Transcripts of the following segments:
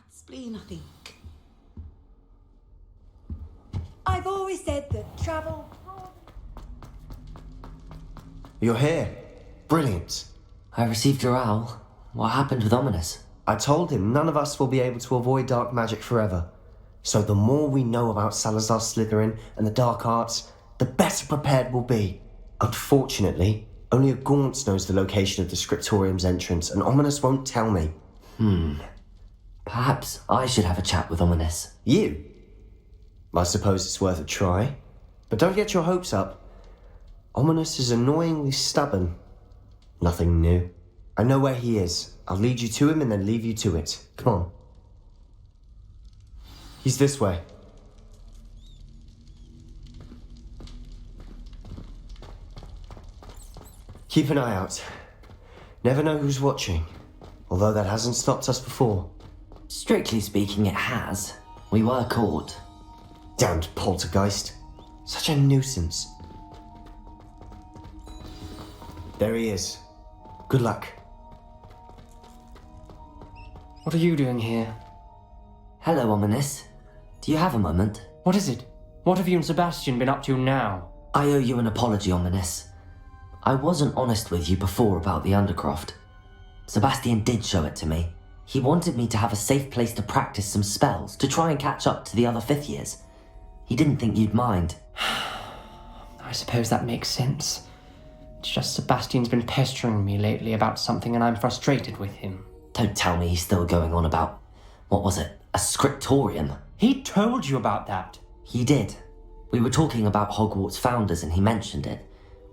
spleen, I think. I've always said that travel... You're here. Brilliant. I received your owl. What happened with Ominous? I told him none of us will be able to avoid dark magic forever. So the more we know about Salazar Slytherin and the dark arts, the better prepared we'll be. Unfortunately, only a Gaunt knows the location of the Scriptorium's entrance, and Ominous won't tell me. Perhaps I should have a chat with Ominous. You? I suppose it's worth a try. But don't get your hopes up. Ominous is annoyingly stubborn. Nothing new. I know where he is. I'll lead you to him and then leave you to it. Come on. He's this way. Keep an eye out. Never know who's watching. Although that hasn't stopped us before. Strictly speaking, it has. We were caught. Damned poltergeist. Such a nuisance. There he is. Good luck. What are you doing here? Hello, Ominous. Do you have a moment? What is it? What have you and Sebastian been up to now? I owe you an apology, Ominous. I wasn't honest with you before about the Undercroft. Sebastian did show it to me. He wanted me to have a safe place to practice some spells, to try and catch up to the other 5th years. He didn't think you'd mind. I suppose that makes sense. It's just Sebastian's been pestering me lately about something and I'm frustrated with him. Don't tell me he's still going on about, what was it, a scriptorium? He told you about that. He did. We were talking about Hogwarts founders and he mentioned it.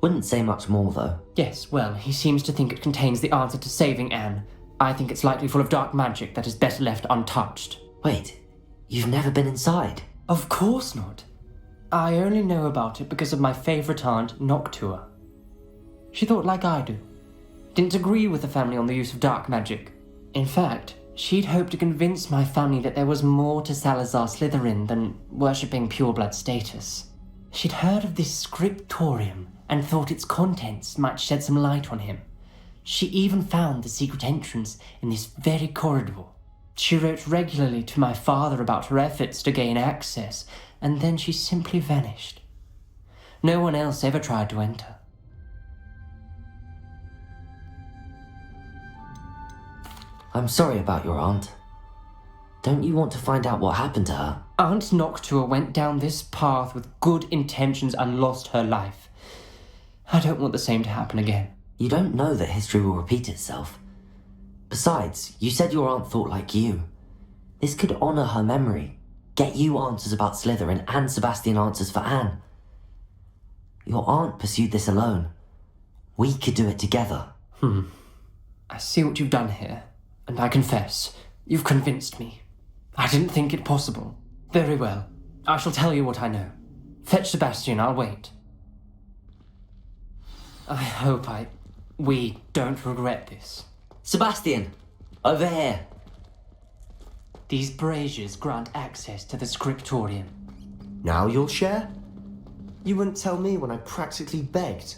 Wouldn't say much more though. Yes, well, he seems to think it contains the answer to saving Anne. I think it's likely full of dark magic that is better left untouched. Wait, you've never been inside? Of course not. I only know about it because of my favourite aunt, Noctua. She thought like I do. Didn't agree with the family on the use of dark magic. In fact, she'd hoped to convince my family that there was more to Salazar Slytherin than worshipping pureblood status. She'd heard of this scriptorium and thought its contents might shed some light on him. She even found the secret entrance in this very corridor. She wrote regularly to my father about her efforts to gain access, and then she simply vanished. No one else ever tried to enter. I'm sorry about your aunt. Don't you want to find out what happened to her? Aunt Noctua went down this path with good intentions and lost her life. I don't want the same to happen again. You don't know that history will repeat itself. Besides, you said your aunt thought like you. This could honour her memory, get you answers about Slytherin and Sebastian answers for Anne. Your aunt pursued this alone. We could do it together. I see what you've done here, and I confess, you've convinced me. I didn't think it possible. Very well, I shall tell you what I know. Fetch Sebastian, I'll wait. I hope we don't regret this. Sebastian! Over here! These braziers grant access to the scriptorium. Now you'll share? You wouldn't tell me when I practically begged.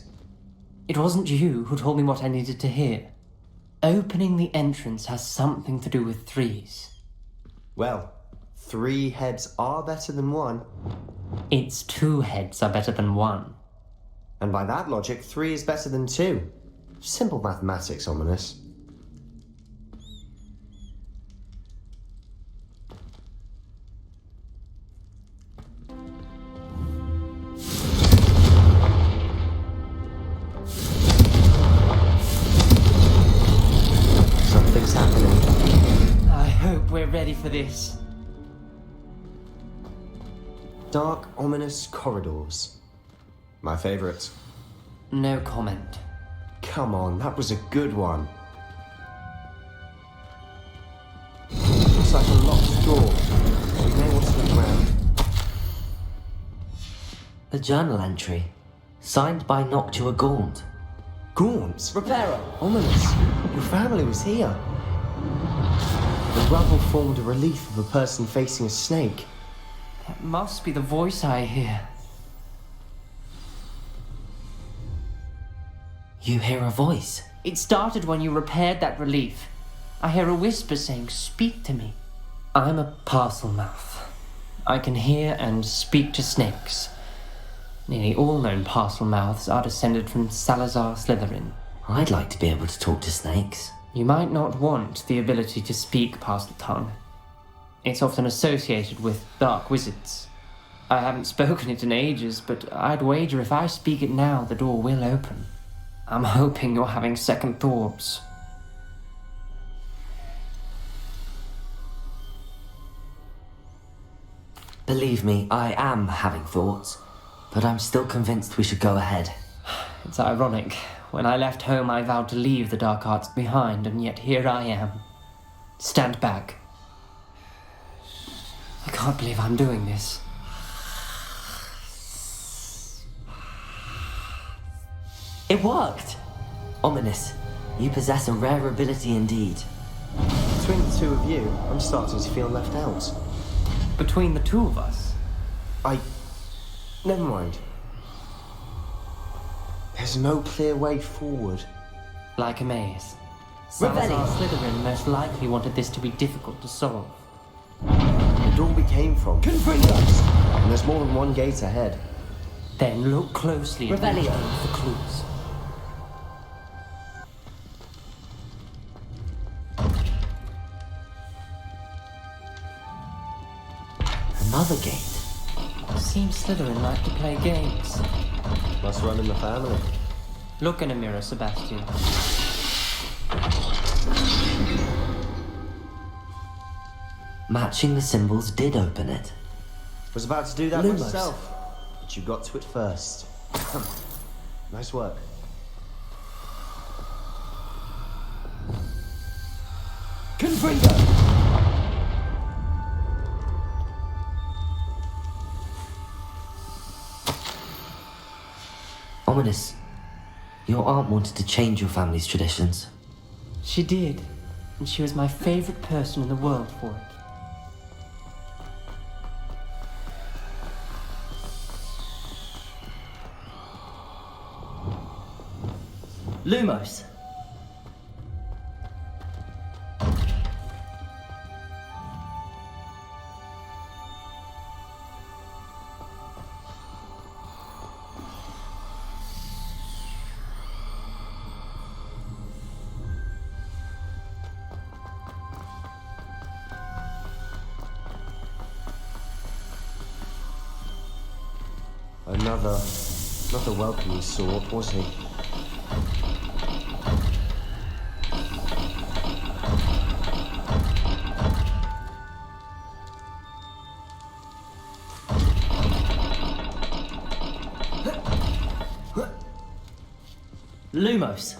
It wasn't you who told me what I needed to hear. Opening the entrance has something to do with 3s. Well, 3 heads are better than 1. Its 2 heads are better than 1. And by that logic, 3 is better than 2. Simple mathematics, Ominous. Something's happening. I hope we're ready for this. Dark, ominous corridors. My favourite. No comment. Come on, that was a good one. Looks like a locked door. We may want to look around. A journal entry. Signed by Noctua Gaunt. Gaunt? Reparo! Ominous. Your family was here. The rubble formed a relief of a person facing a snake. That must be the voice I hear. You hear a voice. It started when you repaired that relief. I hear a whisper saying, "Speak to me." I'm a parcel mouth. I can hear and speak to snakes. Nearly all known parcel mouths are descended from Salazar Slytherin. I'd like to be able to talk to snakes. You might not want the ability to speak parcel tongue. It's often associated with dark wizards. I haven't spoken it in ages, but I'd wager if I speak it now, the door will open. I'm hoping you're having second thoughts. Believe me, I am having thoughts, but I'm still convinced we should go ahead. It's ironic. When I left home, I vowed to leave the dark arts behind, and yet here I am. Stand back. I can't believe I'm doing this. It worked! Ominous. You possess a rare ability indeed. Between the two of you, I'm starting to feel left out. Between the two of us? Never mind. There's no clear way forward. Like a maze. Rebellion. Salazar Slytherin most likely wanted this to be difficult to solve. The door we came from can bring us. And there's more than one gate ahead. Then look closely at Rebellion. the clues. Another gate. Seems Slytherin like to play games. Must run in the family. Look in a mirror, Sebastian. Matching the symbols did open it. Was about to do that Lumos. myself, but you got to it first. Nice work. Confringo! Ominous. Your aunt wanted to change your family's traditions. She did, and she was my favorite person in the world for it. Lumos. Another welcoming sort, was he? Lumos.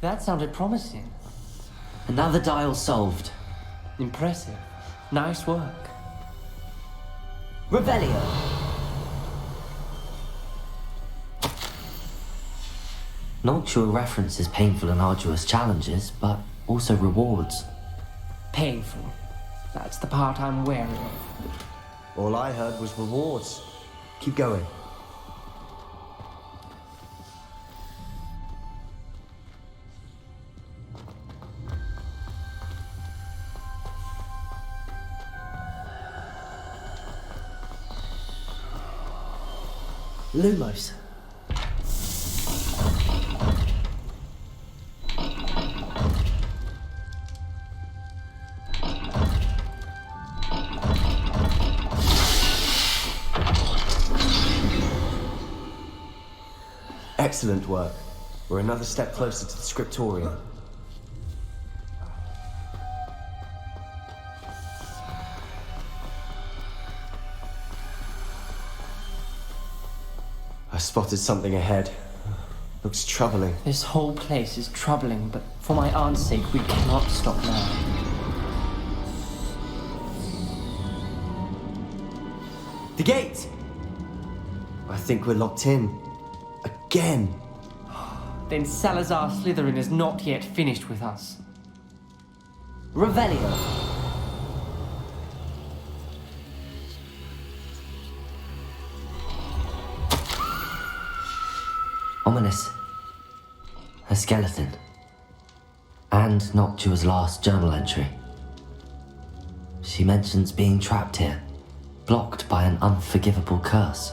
That sounded promising. Another dial solved. Impressive. Nice work. Rebellion. Noctua references painful and arduous challenges, but also rewards. Painful. That's the part I'm wary of. All I heard was rewards. Keep going. Lumos. Excellent work. We're another step closer to the scriptorium. I spotted something ahead. Looks troubling. This whole place is troubling, but for my aunt's sake, we cannot stop now. The gate! I think we're locked in. Again. Then Salazar Slytherin is not yet finished with us. Revelio. Ominous. A skeleton. And Noctua's last journal entry. She mentions being trapped here, blocked by an unforgivable curse.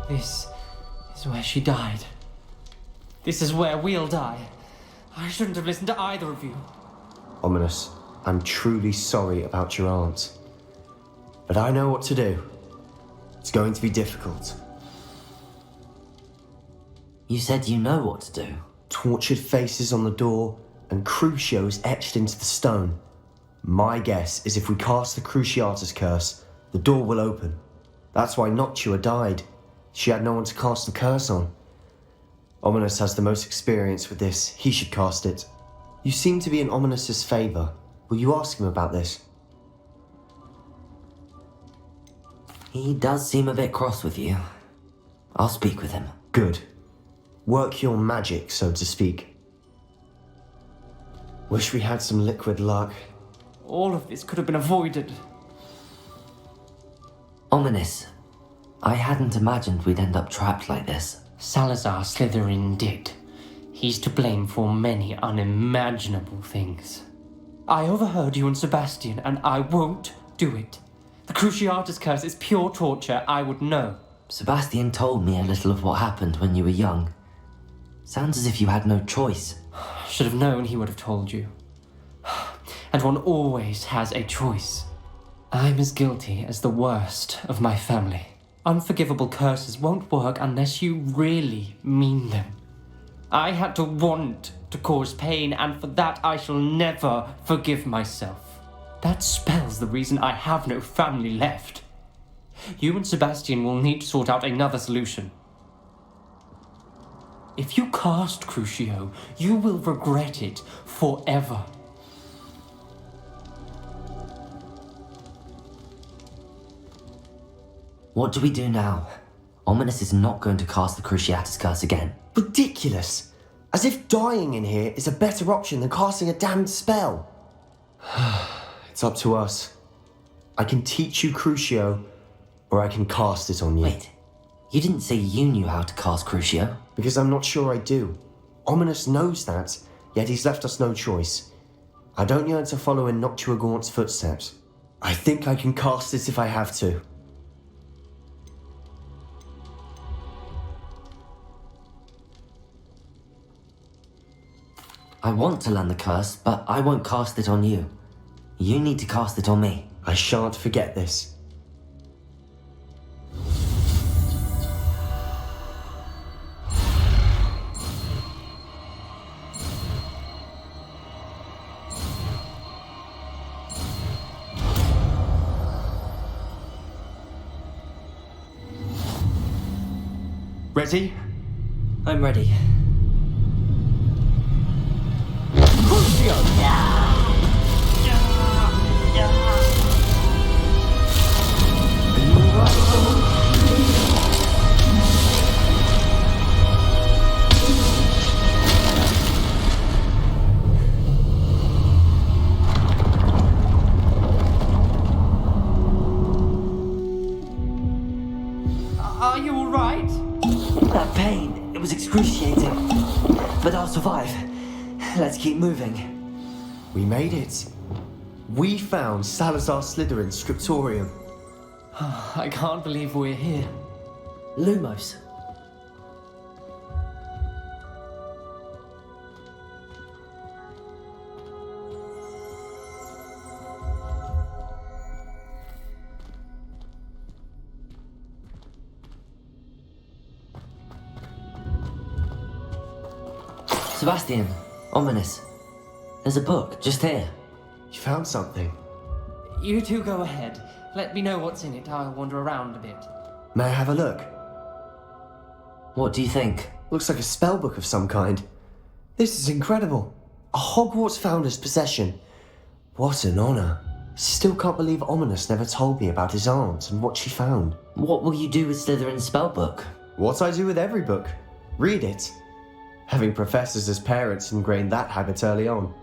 This is where she died. This is where we'll die. I shouldn't have listened to either of you. Ominous, I'm truly sorry about your aunt. But I know what to do. It's going to be difficult. You said you know what to do. Tortured faces on the door and Crucios etched into the stone. My guess is if we cast the Cruciatus curse, the door will open. That's why Noctua died. She had no one to cast the curse on. Ominous has the most experience with this. He should cast it. You seem to be in Ominous's favor. Will you ask him about this? He does seem a bit cross with you. I'll speak with him. Good. Work your magic, so to speak. Wish we had some liquid luck. All of this could have been avoided. Ominous. I hadn't imagined we'd end up trapped like this. Salazar Slytherin did. He's to blame for many unimaginable things. I overheard you and Sebastian, and I won't do it. The Cruciatus curse is pure torture. I would know. Sebastian told me a little of what happened when you were young. Sounds as if you had no choice. Should have known he would have told you. And one always has a choice. I'm as guilty as the worst of my family. Unforgivable curses won't work unless you really mean them. I had to want to cause pain, and for that I shall never forgive myself. That spells the reason I have no family left. You and Sebastian will need to sort out another solution. If you cast Crucio, you will regret it forever. What do we do now? Ominous is not going to cast the Cruciatus curse again. Ridiculous! As if dying in here is a better option than casting a damned spell. It's up to us. I can teach you Crucio, or I can cast it on you. Wait, you didn't say you knew how to cast Crucio? Because I'm not sure I do. Ominous knows that, yet he's left us no choice. I don't yearn to follow in Noctua Gaunt's footsteps. I think I can cast it if I have to. I want to learn the curse, but I won't cast it on you. You need to cast it on me. I shan't forget this. Ready? I'm ready. Are you all right? That pain, it was excruciating. But I'll survive. Let's keep moving. We made it. We found Salazar Slytherin's scriptorium. I can't believe we're here. Lumos. Sebastian, Ominous. There's a book just here. You found something. You two go ahead. Let me know what's in it. I'll wander around a bit. May I have a look? What do you think? Looks like a spell book of some kind. This is incredible. A Hogwarts founder's possession. What an honor. Still can't believe Ominous never told me about his aunt and what she found. What will you do with Slytherin's spellbook? What I do with every book. Read it. Having professors as parents ingrained that habit early on.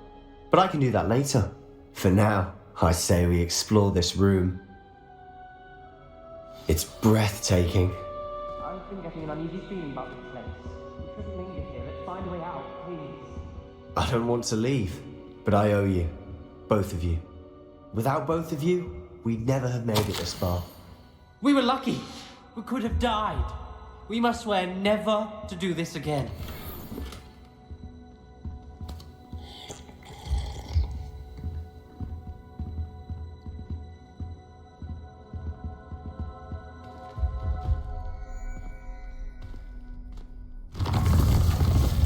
But I can do that later. For now, I say we explore this room. It's breathtaking. I've been getting an uneasy feeling about this place. We shouldn't linger here. Let's find a way out, please. I don't want to leave, but I owe you. Both of you. Without both of you, we'd never have made it this far. We were lucky. We could have died. We must swear never to do this again.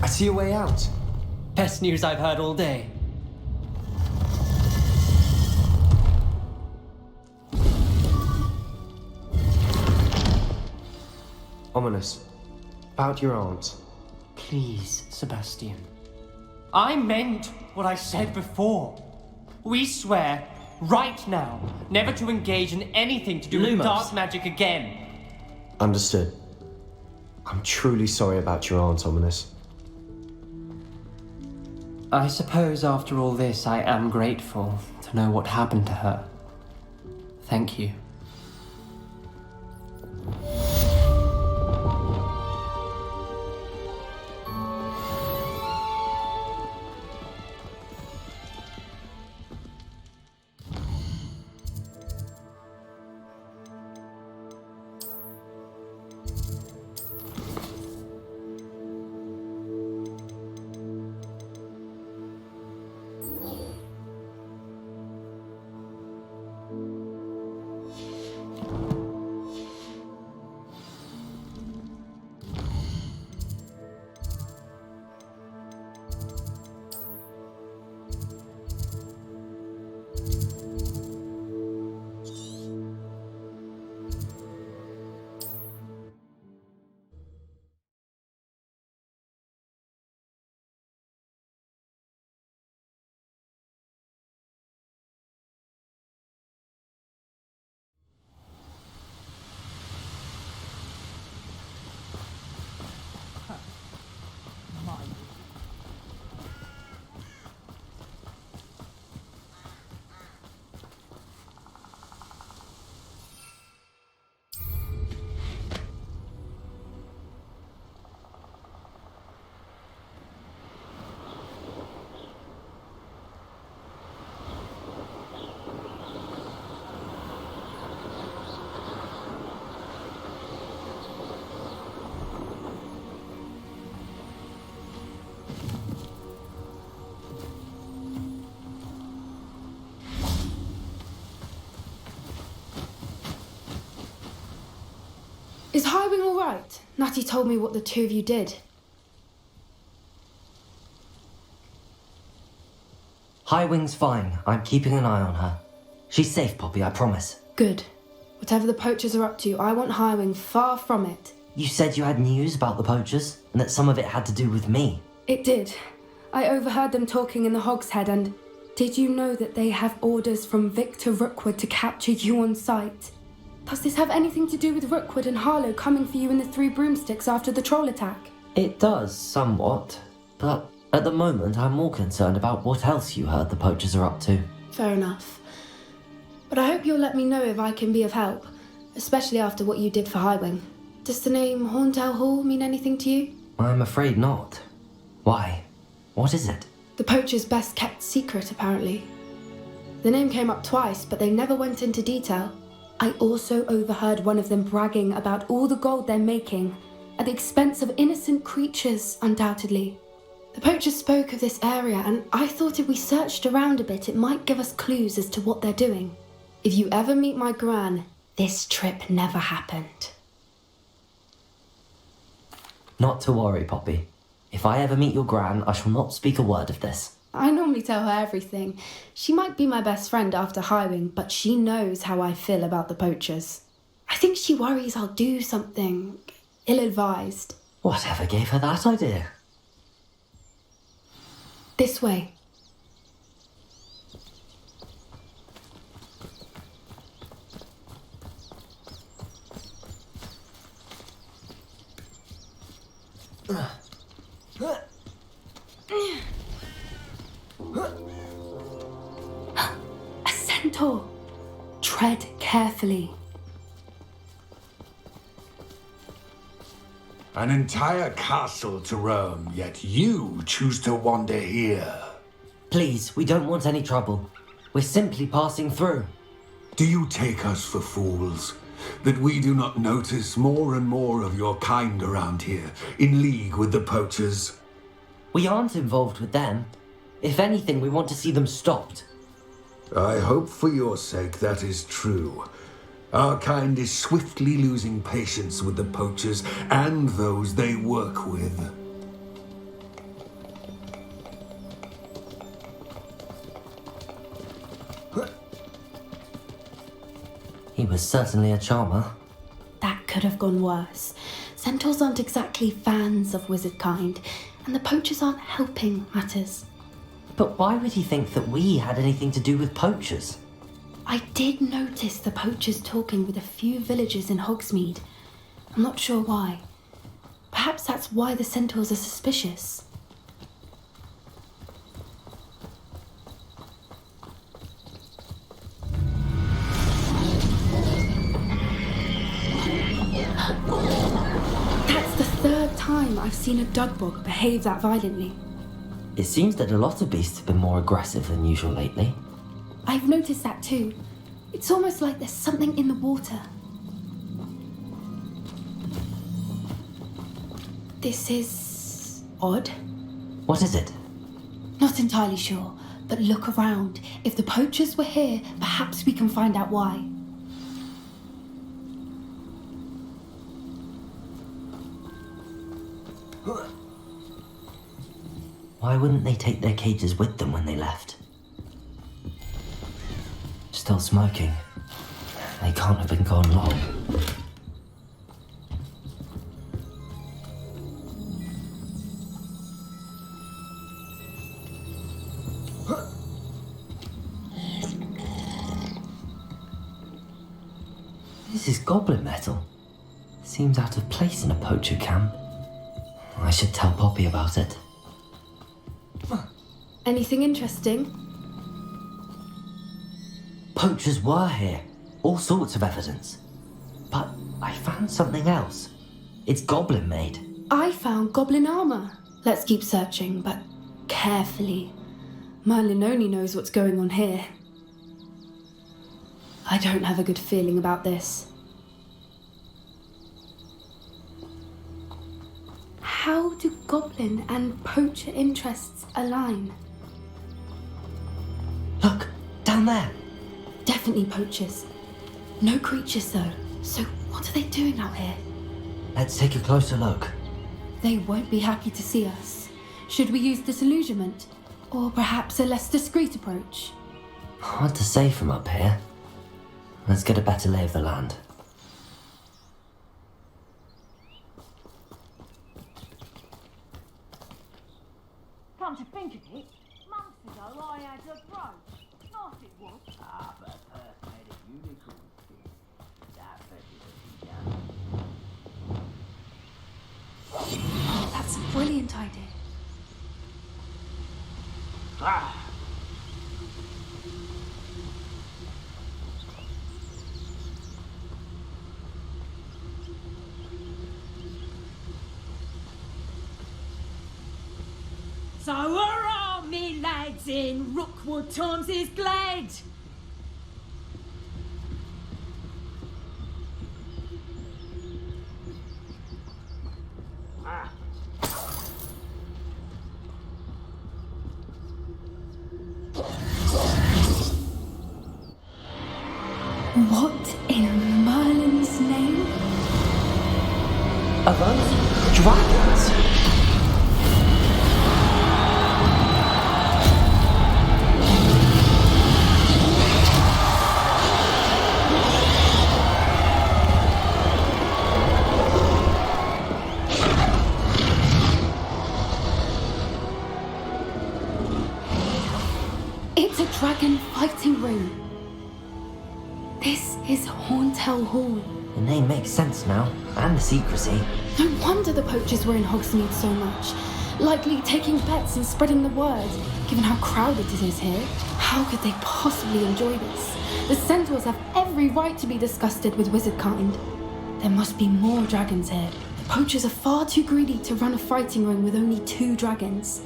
I see a way out. Best news I've heard all day. Ominous. About your aunt. Please, Sebastian. I meant what I said before. We swear, right now, never to engage in anything to do with Lumos. dark magic again. Understood. I'm truly sorry about your aunt, Ominous. I suppose after all this, I am grateful to know what happened to her. Thank you. Is Highwing all right? Natty told me what the two of you did. Highwing's fine. I'm keeping an eye on her. She's safe, Poppy, I promise. Good. Whatever the poachers are up to, I want Highwing far from it. You said you had news about the poachers, and that some of it had to do with me. It did. I overheard them talking in the Hogshead, and did you know that they have orders from Victor Rookwood to capture you on sight? Does this have anything to do with Rookwood and Harlow coming for you in the Three Broomsticks after the troll attack? It does, somewhat. But at the moment, I'm more concerned about what else you heard the poachers are up to. Fair enough. But I hope you'll let me know if I can be of help, especially after what you did for Highwing. Does the name Horndale Hall mean anything to you? I'm afraid not. Why? What is it? The poacher's best kept secret, apparently. The name came up twice, but they never went into detail. I also overheard one of them bragging about all the gold they're making, at the expense of innocent creatures, undoubtedly. The poachers spoke of this area, and I thought if we searched around a bit, it might give us clues as to what they're doing. If you ever meet my gran, this trip never happened. Not to worry, Poppy. If I ever meet your gran, I shall not speak a word of this. I normally tell her everything. She might be my best friend after Highwing, but she knows how I feel about the poachers. I think she worries I'll do something ill-advised. Whatever gave her that idea? This way. A centaur! Tread carefully. An entire castle to roam, yet you choose to wander here. Please, we don't want any trouble. We're simply passing through. Do you take us for fools? That we do not notice more and more of your kind around here, in league with the poachers? We aren't involved with them. If anything, we want to see them stopped. I hope for your sake that is true. Our kind is swiftly losing patience with the poachers and those they work with. He was certainly a charmer. That could have gone worse. Centaurs aren't exactly fans of wizard kind, and the poachers aren't helping matters. But why would he think that we had anything to do with poachers? I did notice the poachers talking with a few villagers in Hogsmeade. I'm not sure why. Perhaps that's why the centaurs are suspicious. That's the third time I've seen a dugbog behave that violently. It seems that a lot of beasts have been more aggressive than usual lately. I've noticed that too. It's almost like there's something in the water. This is odd. What is it? Not entirely sure, but look around. If the poachers were here, perhaps we can find out why. Why wouldn't they take their cages with them when they left? Still smoking. They can't have been gone long. This is goblin metal. Seems out of place in a poacher camp. I should tell Poppy about it. Anything interesting? Poachers were here. All sorts of evidence. But I found something else. It's goblin made. I found goblin armor. Let's keep searching, but carefully. Merlin only knows what's going on here. I don't have a good feeling about this. How do goblin and poacher interests align? Look, down there. Definitely poachers. No creatures though. So what are they doing out here? Let's take a closer look. They won't be happy to see us. Should we use disillusionment? Or perhaps a less discreet approach? Hard to say from up here. Let's get a better lay of the land. Come to think of it, months ago I had a brooch. Nice it was. Ah, but Earth made a unicorn skin. That fetches a down. Oh, that's a brilliant idea. Ah! So hurrah, me lads in Rookwood times is glad. Ah! What in Merlin's name? Are those dragons? It's a dragon fighting ring. This is Hauntel Hall. The name makes sense now, and the secrecy. No wonder the poachers were in Hogsmeade so much. Likely taking bets and spreading the word, given how crowded it is here. How could they possibly enjoy this? The centaurs have every right to be disgusted with wizard kind. There must be more dragons here. The poachers are far too greedy to run a fighting ring with only 2 dragons.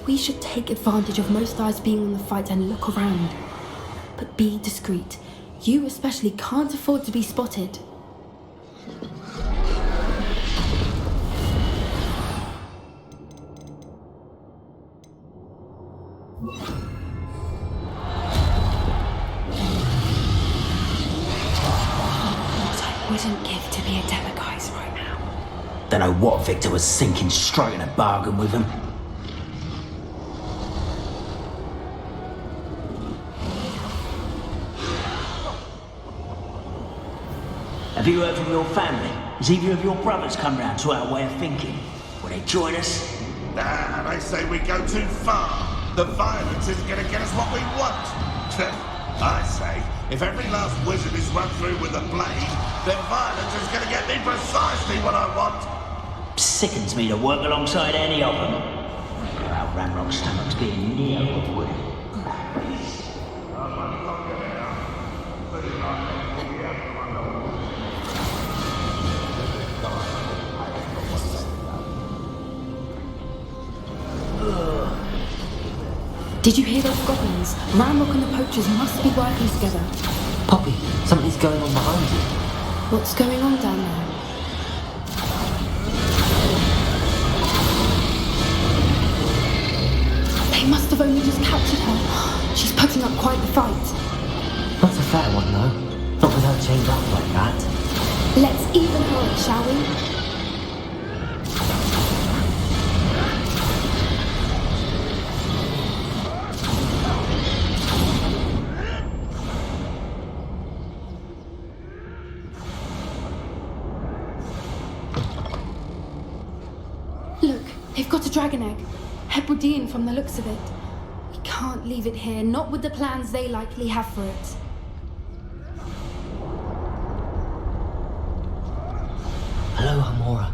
We should take advantage of most eyes being on the fight and look around. But be discreet. You especially can't afford to be spotted. Wouldn't give to be a Demiguise right now. Don't know what Victor was sinking straight in a bargain with him. Have you heard from your family? Has either of your brothers come round to our way of thinking? Will they join us? Nah, they say we go too far. The violence isn't gonna get us what we want. I say, if every last wizard is run through with a blade, then violence is gonna get me precisely what I want. Sickens me to work alongside any of them. Our Ramrock stomachs being near wood. Did you hear those goblins? Ramrock and the poachers must be working together. Poppy, something's going on behind you. What's going on down there? They must have only just captured her. She's putting up quite the fight. Not a fair one, though. Not with her chained up like that. Let's even her up, shall we? Look, they've got a dragon egg. Hebridean from the looks of it. We can't leave it here, not with the plans they likely have for it. Hello, Amora.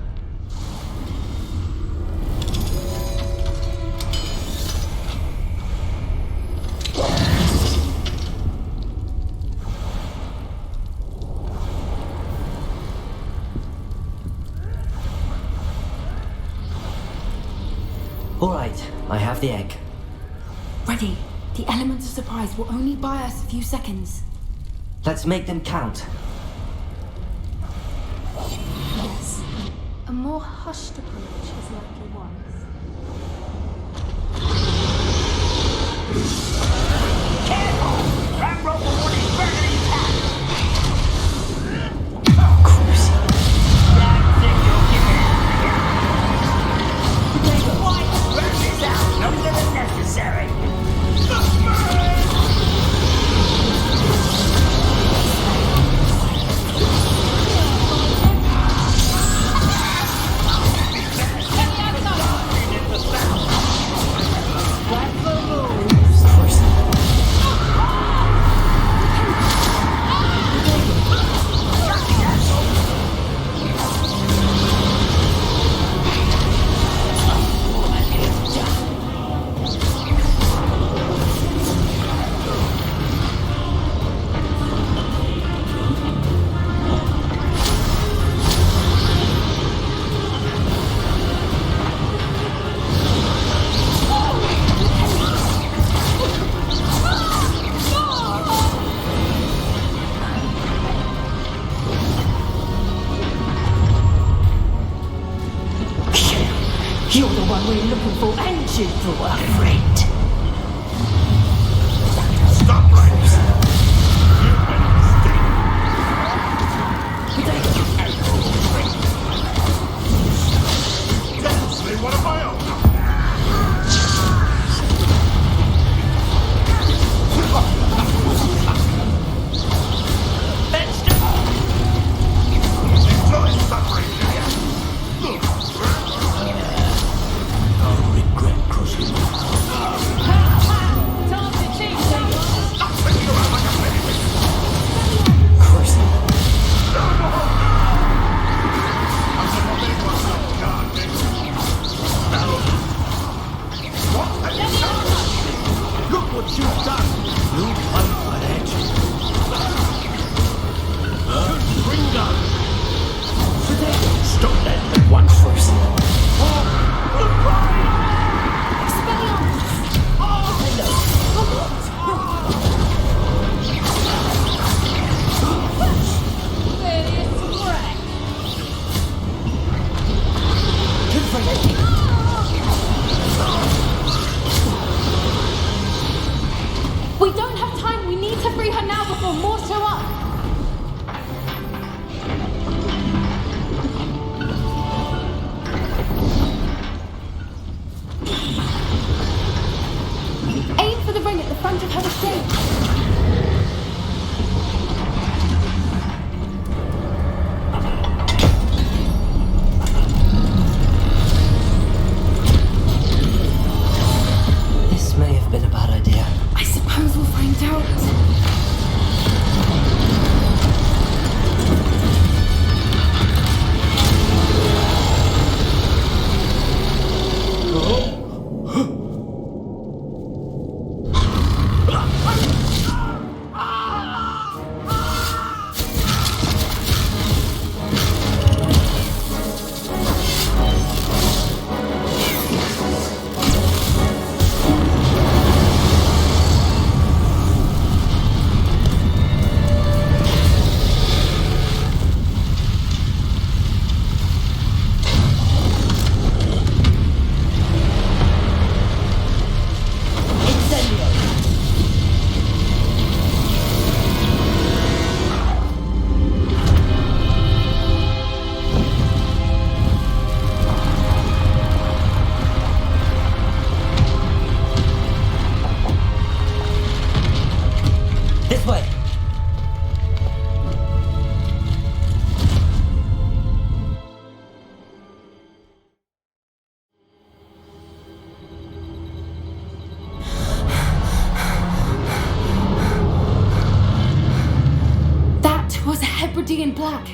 All right, I have the egg. Ready. The element of surprise will only buy us a few seconds. Let's make them count. Yes. A more hushed approach is likely wise. Careful! Ramrock will want his burning attack! Longer than necessary. You're the one we're looking for, and you for a friend. Stop right there! Honestly, what am I on? Enjoy suffering, do ya? Look. I'll regret crossing my path. We don't have time. We need to free her now before more show up. Aim for the ring at the front of her machine. This may have been a bad idea. I suppose we'll find out. This way! That was a Hebridean black.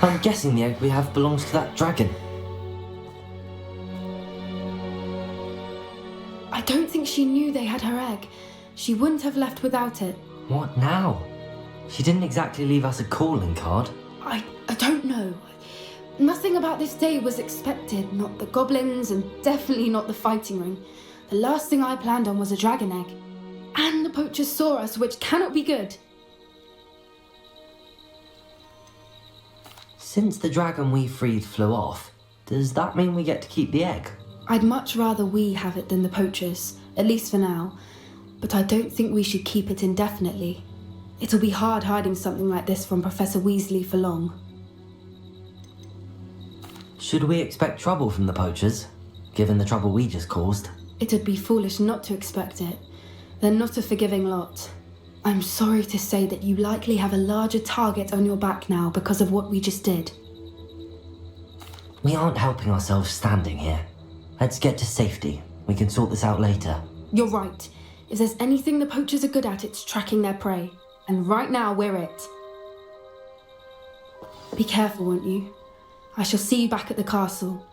I'm guessing the egg we have belongs to that dragon. I don't think she knew they had her egg. She wouldn't have left without it. What now? She didn't exactly leave us a calling card. I don't know. Nothing about this day was expected. Not the goblins, and definitely not the fighting ring. The last thing I planned on was a dragon egg. And the poachers saw us, which cannot be good. Since the dragon we freed flew off, does that mean we get to keep the egg? I'd much rather we have it than the poachers, at least for now. But I don't think we should keep it indefinitely. It'll be hard hiding something like this from Professor Weasley for long. Should we expect trouble from the poachers, given the trouble we just caused? It'd be foolish not to expect it. They're not a forgiving lot. I'm sorry to say that you likely have a larger target on your back now because of what we just did. We aren't helping ourselves standing here. Let's get to safety. We can sort this out later. You're right. If there's anything the poachers are good at, it's tracking their prey. And right now, we're it. Be careful, won't you? I shall see you back at the castle.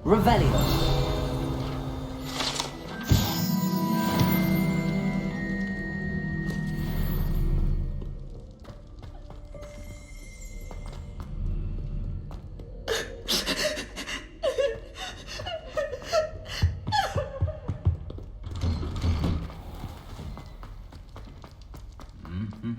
Revelio. You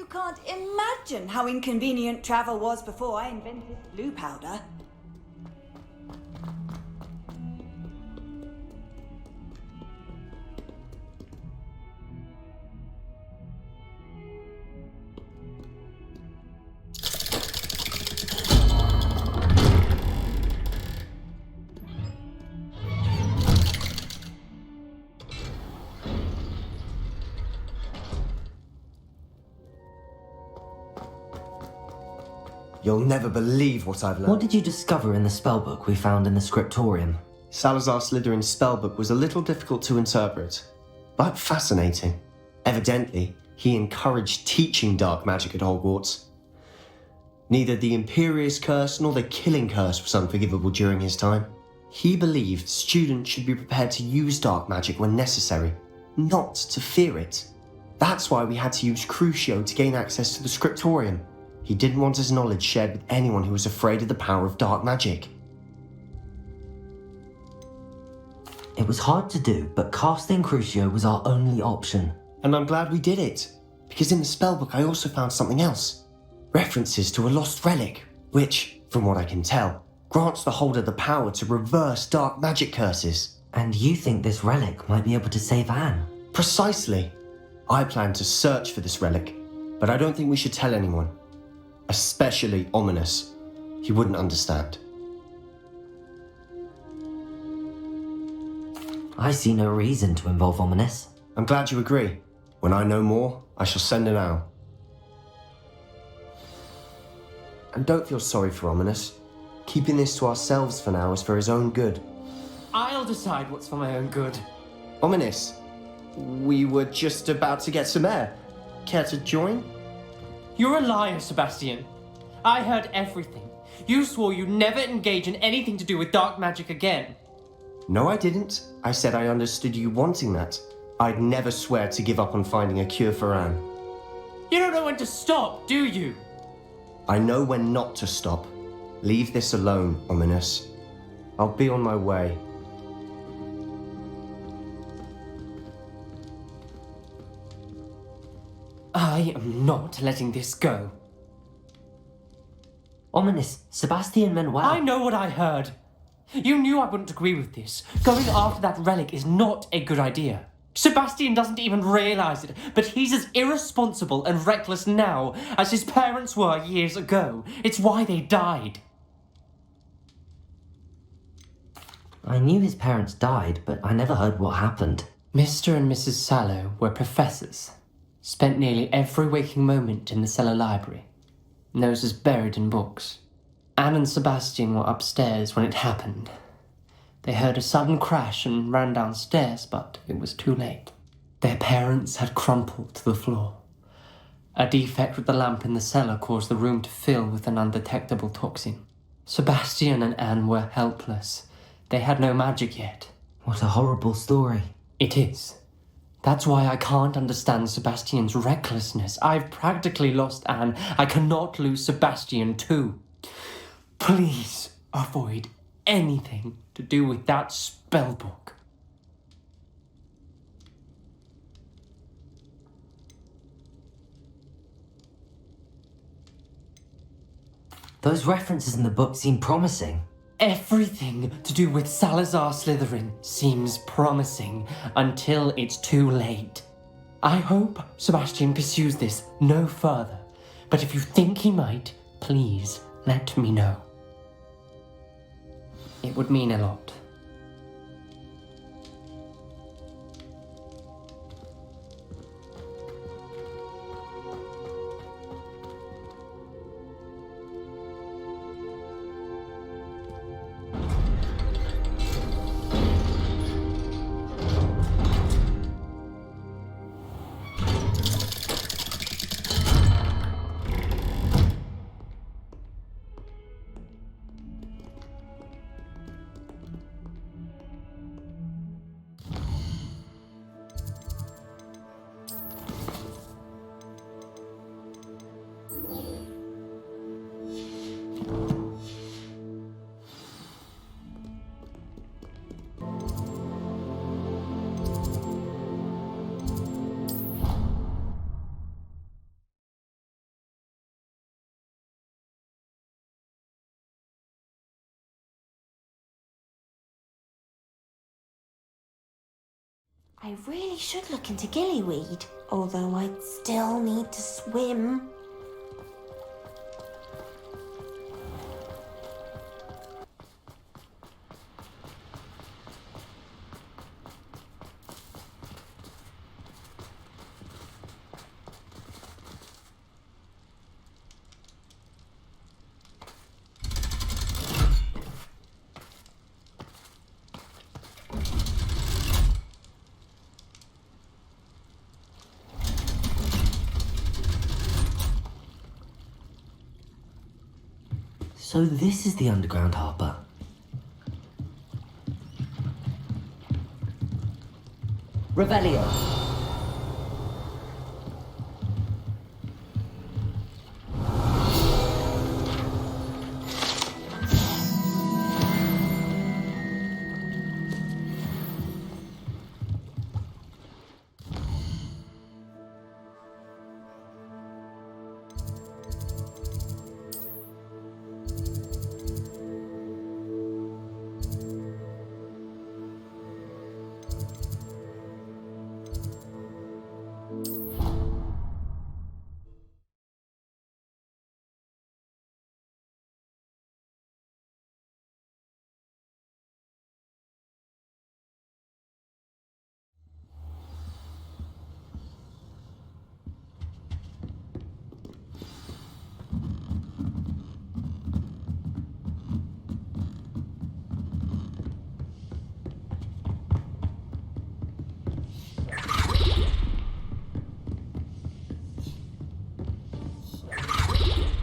can't imagine how inconvenient travel was before I invented blue powder. You'll never believe what I've learned. What did you discover in the spellbook we found in the scriptorium? Salazar Slytherin's spellbook was a little difficult to interpret, but fascinating. Evidently, he encouraged teaching dark magic at Hogwarts. Neither the Imperious Curse nor the Killing Curse was unforgivable during his time. He believed students should be prepared to use dark magic when necessary, not to fear it. That's why we had to use Crucio to gain access to the scriptorium. He didn't want his knowledge shared with anyone who was afraid of the power of dark magic. It was hard to do, but casting Crucio was our only option. And I'm glad we did it, because in the spellbook I also found something else. References to a lost relic, which, from what I can tell, grants the holder the power to reverse dark magic curses. And you think this relic might be able to save Anne? Precisely. I plan to search for this relic, but I don't think we should tell anyone. Especially Ominous. He wouldn't understand. I see no reason to involve Ominous. I'm glad you agree. When I know more, I shall send an owl. And don't feel sorry for Ominous. Keeping this to ourselves for now is for his own good. I'll decide what's for my own good. Ominous, we were just about to get some air. Care to join? You're a liar, Sebastian. I heard everything. You swore you'd never engage in anything to do with dark magic again. No, I didn't. I said I understood you wanting that. I'd never swear to give up on finding a cure for Anne. You don't know when to stop, do you? I know when not to stop. Leave this alone, Ominous. I'll be on my way. I am not letting this go. Ominous, Sebastian meant well. I know what I heard. You knew I wouldn't agree with this. Going after that relic is not a good idea. Sebastian doesn't even realize it, but he's as irresponsible and reckless now as his parents were years ago. It's why they died. I knew his parents died, but I never heard what happened. Mr. and Mrs. Sallow were professors. Spent nearly every waking moment in the cellar library. Noses buried in books. Anne and Sebastian were upstairs when it happened. They heard a sudden crash and ran downstairs, but it was too late. Their parents had crumpled to the floor. A defect with the lamp in the cellar caused the room to fill with an undetectable toxin. Sebastian and Anne were helpless. They had no magic yet. What a horrible story. It is. That's why I can't understand Sebastian's recklessness. I've practically lost Anne. I cannot lose Sebastian too. Please avoid anything to do with that spellbook. Those references in the book seem promising. Everything to do with Salazar Slytherin seems promising until it's too late. I hope Sebastian pursues this no further, but if you think he might, please let me know. It would mean a lot. I really should look into gillyweed, although I'd still need to swim. So this is the underground harbour. Revelio.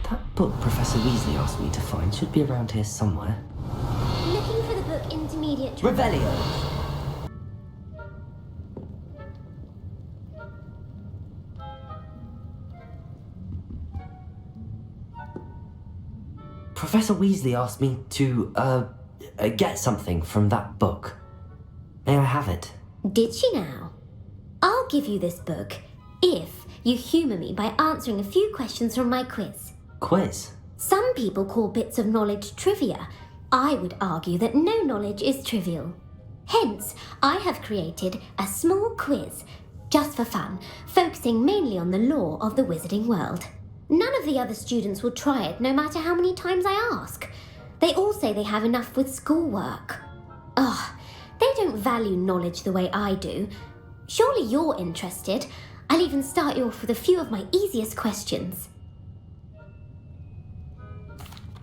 That book Professor Weasley asked me to find should be around here somewhere. Looking for the book Intermediate... Revelio! Professor Weasley asked me to, get something from that book. May I have it? Did she now? I'll give you this book if you humour me by answering a few questions from my quiz. Quiz? Some people call bits of knowledge trivia. I would argue that no knowledge is trivial. Hence, I have created a small quiz, just for fun, focusing mainly on the lore of the wizarding world. None of the other students will try it, no matter how many times I ask. They all say they have enough with schoolwork. Ugh, they don't value knowledge the way I do. Surely you're interested. I'll even start you off with a few of my easiest questions.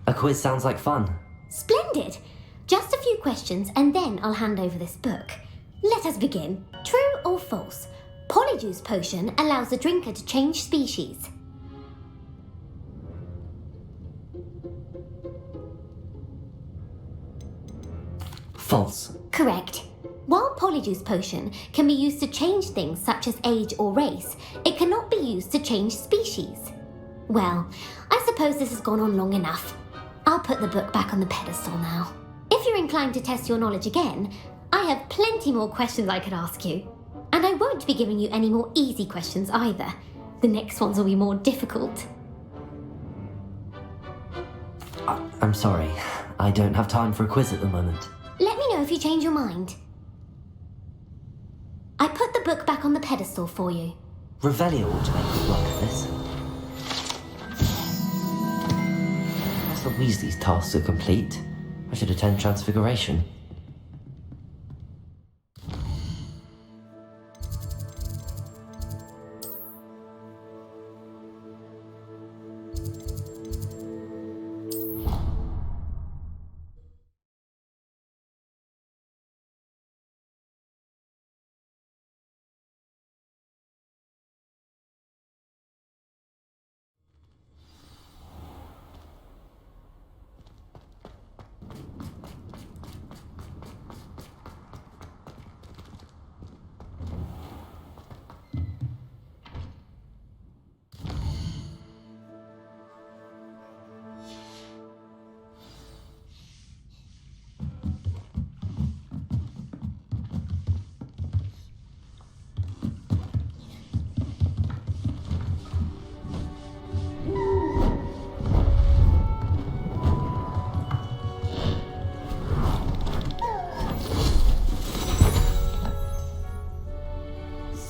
A quiz sounds like fun. Splendid! Just a few questions and then I'll hand over this book. Let us begin. True or false? Polyjuice potion allows the drinker to change species. False. Correct. While Polyjuice potion can be used to change things such as age or race, it cannot be used to change species. Well, I suppose this has gone on long enough. I'll put the book back on the pedestal now. If you're inclined to test your knowledge again, I have plenty more questions I could ask you. And I won't be giving you any more easy questions either. The next ones will be more difficult. I'm sorry. I don't have time for a quiz at the moment. Let me know if you change your mind. I put the book back on the pedestal for you. Revelio ought to make good work of this. Professor Weasley's tasks are complete. I should attend Transfiguration.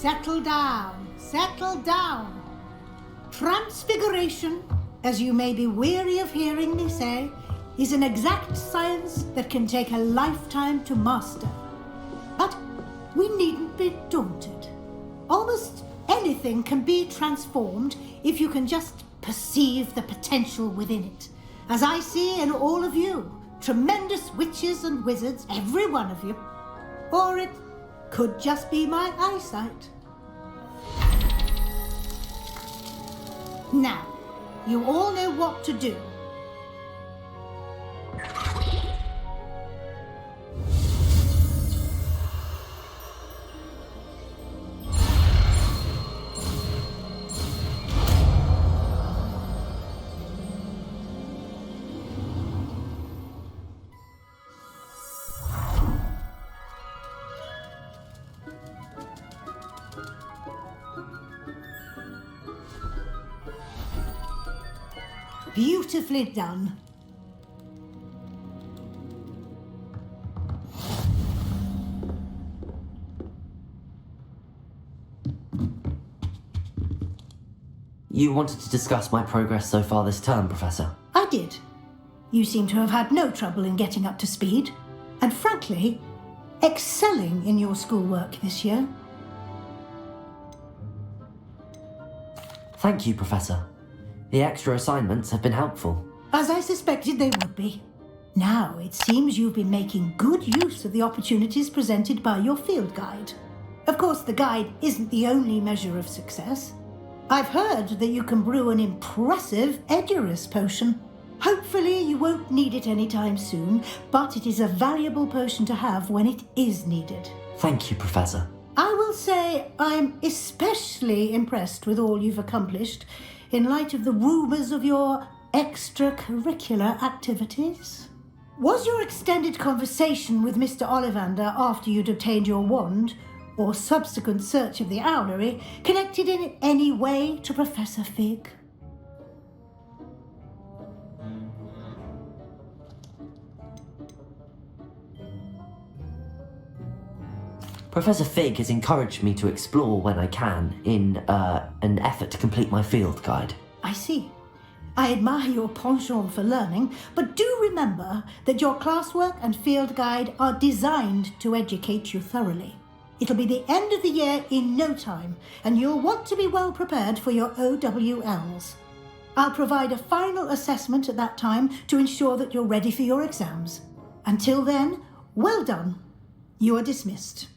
settle down. Settle down. Transfiguration, as you may be weary of hearing me say, is an exact science that can take a lifetime to master. But we needn't be daunted. Almost anything can be transformed if you can just perceive the potential within it. As I see in all of you, tremendous witches and wizards, every one of you. Or it could just be my eyesight. Now, you all know what to do. Beautifully done. You wanted to discuss my progress so far this term, Professor? I did. You seem to have had no trouble in getting up to speed, and frankly, excelling in your schoolwork this year. Thank you, Professor. The extra assignments have been helpful. As I suspected they would be. Now it seems you've been making good use of the opportunities presented by your field guide. Of course, the guide isn't the only measure of success. I've heard that you can brew an impressive Edurus potion. Hopefully you won't need it anytime soon, but it is a valuable potion to have when it is needed. Thank you, Professor. I will say I'm especially impressed with all you've accomplished in light of the rumours of your extracurricular activities. Was your extended conversation with Mr. Ollivander after you'd obtained your wand, or subsequent search of the owlery, connected in any way to Professor Fig? Professor Fig has encouraged me to explore when I can in an effort to complete my field guide. I see. I admire your penchant for learning, but do remember that your classwork and field guide are designed to educate you thoroughly. It'll be the end of the year in no time, and you'll want to be well prepared for your OWLs. I'll provide a final assessment at that time to ensure that you're ready for your exams. Until then, well done. You are dismissed.